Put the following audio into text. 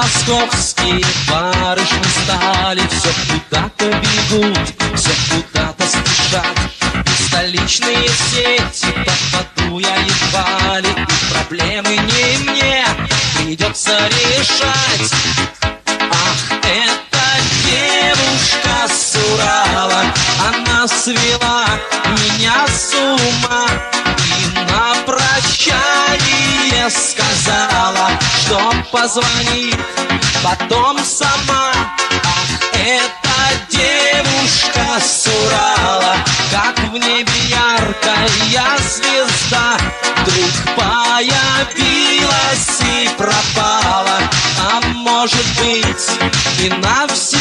московские барышни стали все куда-то бегут, все куда-то спешат. И столичные сети попаду я едва ли, и проблемы не мне придется решать. Ах, эта девушка с Урала, она свела меня с ума и на прощание сказала, что позвонит потом сама. Ах, эта девушка с Урала, как в небе яркая звезда, вдруг появилась и пропала, а может быть и навсегда.